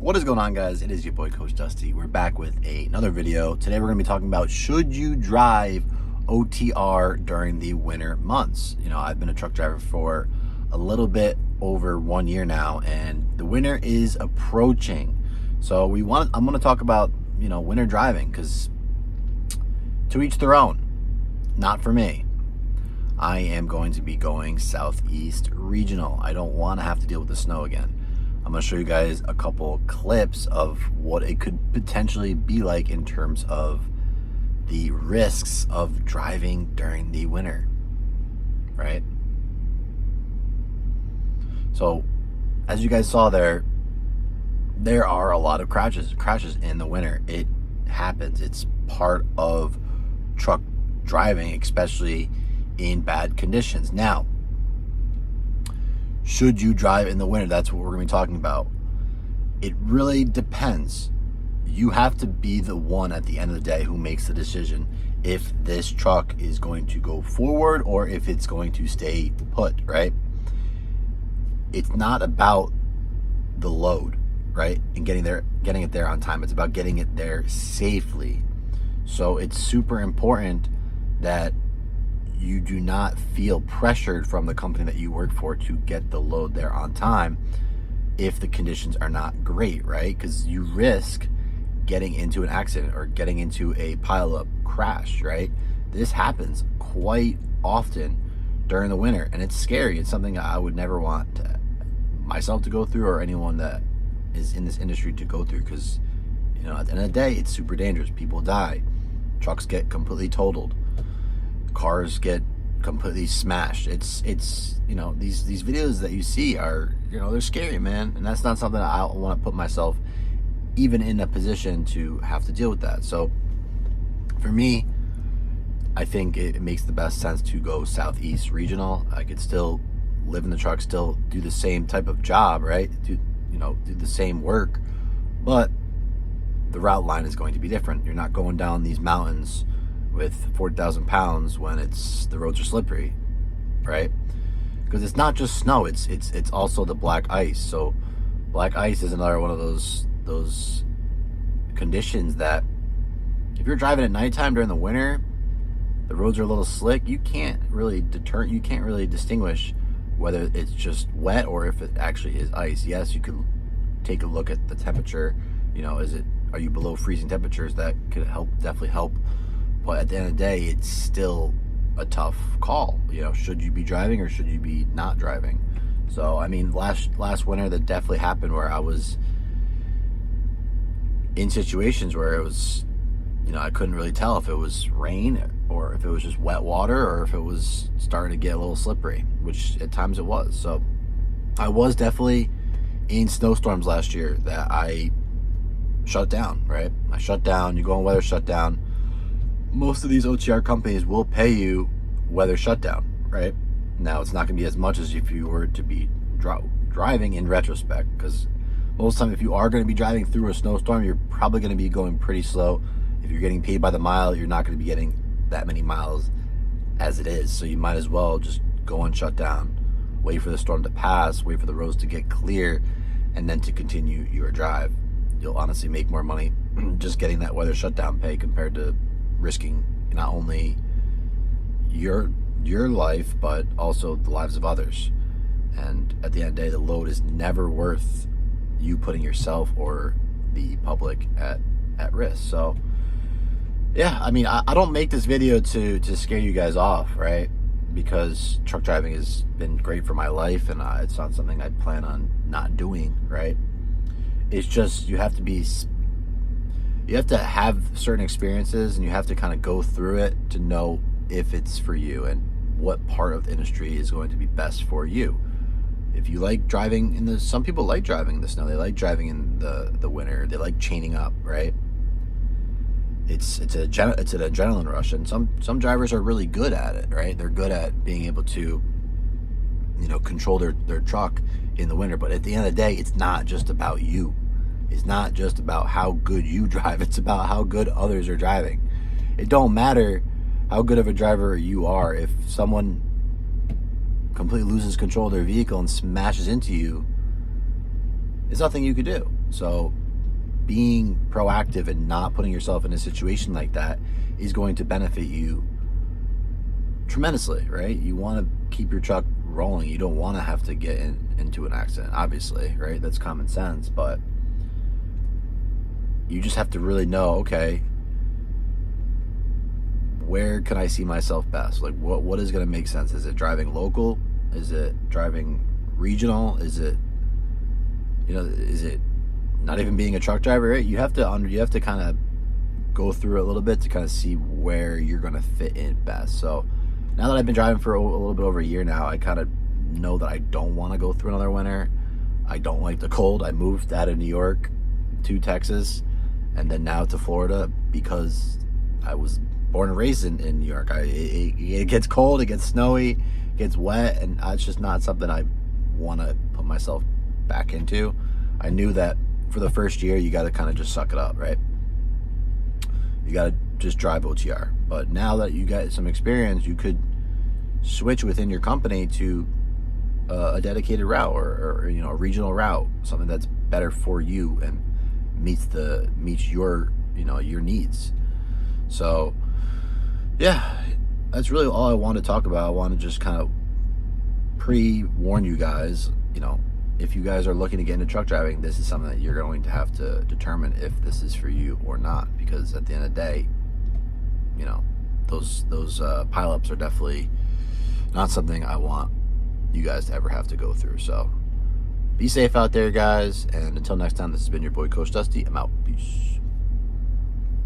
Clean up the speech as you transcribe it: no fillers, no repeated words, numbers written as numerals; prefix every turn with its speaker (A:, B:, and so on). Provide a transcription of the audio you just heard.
A: What is going on, guys? It is your boy Coach Dusty. We're back with another video. Today we're going to be talking about, should you drive OTR during the winter months? You know, I've been a truck driver for a little bit over 1 year now, and the winter is approaching. So I'm going to talk about, winter driving, because to each their own. Not for me. I am going to be going Southeast Regional. I don't want to have to deal with the snow again. I'm going to show you guys a couple clips of what it could potentially be like in terms of the risks of driving during the winter, right? So, as you guys saw there are a lot of crashes in the winter. It happens. It's part of truck driving, especially in bad conditions. Now, should you drive in the winter? That's what we're going to be talking about. It really depends. You have to be the one at the end of the day who makes the decision if this truck is going to go forward or if it's going to stay put, right? It's not about the load, right? And getting it there on time. It's about getting it there safely. So it's super important that you do not feel pressured from the company that you work for to get the load there on time if the conditions are not great, right? Because you risk getting into an accident or getting into a pileup crash, right? This happens quite often during the winter, and it's scary. It's something I would never want myself to go through, or anyone that is in this industry to go through, because at the end of the day, it's super dangerous. People die, trucks get completely totaled, cars get completely smashed. It's these videos that you see are, they're scary, man. And that's not something I want to put myself even in a position to have to deal with that. So for me, I think it makes the best sense to go Southeast Regional. I could still live in the truck, still do the same type of job, right? Do the same work, but the route line is going to be different. You're not going down these mountains with 40,000 pounds when the roads are slippery, right? Because it's not just snow, it's also the black ice. So black ice is another one of those conditions that if you're driving at nighttime during the winter, the roads are a little slick, you can't really distinguish whether it's just wet or if it actually is ice. Yes, you could take a look at the temperature. Are you below freezing temperatures? That could definitely help. But at the end of the day, it's still a tough call. Should you be driving or should you be not driving? So, last winter that definitely happened where I was in situations where it was, I couldn't really tell if it was rain or if it was just wet water or if it was starting to get a little slippery, which at times it was. So I was definitely in snowstorms last year that I shut down, right? I shut down. You go on weather shutdown. Most of these OTR companies will pay you weather shutdown, right? Now, it's not going to be as much as if you were to be driving in retrospect, because most of the time, if you are going to be driving through a snowstorm, you're probably going to be going pretty slow. If you're getting paid by the mile, you're not going to be getting that many miles as it is. So you might as well just go on shutdown, wait for the storm to pass, wait for the roads to get clear, and then to continue your drive. You'll honestly make more money just getting that weather shutdown pay compared to risking not only your life but also the lives of others. And at the end of the day, the load is never worth you putting yourself or the public at risk. So yeah, I don't make this video to scare you guys off, right? Because truck driving has been great for my life, and it's not something I plan on not doing, right? It's just you have to have certain experiences, and you have to kind of go through it to know if it's for you and what part of the industry is going to be best for you. If you like driving some people like driving in the snow, they like driving in the winter, they like chaining up, right? It's an adrenaline rush, and some drivers are really good at it, right? They're good at being able to control their truck in the winter. But at the end of the day, it's not just about you. It's not just about how good you drive. It's about how good others are driving. It don't matter how good of a driver you are. If someone completely loses control of their vehicle and smashes into you, there's nothing you could do. So being proactive and not putting yourself in a situation like that is going to benefit you tremendously, right? You want to keep your truck rolling. You don't want to have to get into an accident, obviously, right? That's common sense, but you just have to really know, okay, where can I see myself best? Like what is going to make sense? Is it driving local? Is it driving regional? Is it, is it not even being a truck driver, right? You have to kind of go through it a little bit to kind of see where you're going to fit in best. So now that I've been driving for a little bit over a year now, I kind of know that I don't want to go through another winter. I don't like the cold. I moved out of New York to Texas and then now to Florida because I was born and raised in New York. It gets cold, it gets snowy, it gets wet, and it's just not something I want to put myself back into. I knew that for the first year, you got to kind of just suck it up, right? You got to just drive OTR. But now that you got some experience, you could switch within your company to a dedicated route or a regional route, something that's better for you and meets your your needs. So yeah, that's really all I want to talk about. I want to just kind of pre-warn you guys, if you guys are looking to get into truck driving, this is something that you're going to have to determine if this is for you or not, because at the end of the day, those pileups are definitely not something I want you guys to ever have to go through. So be safe out there, guys, and until next time, this has been your boy Coach Dusty. I'm out. Peace.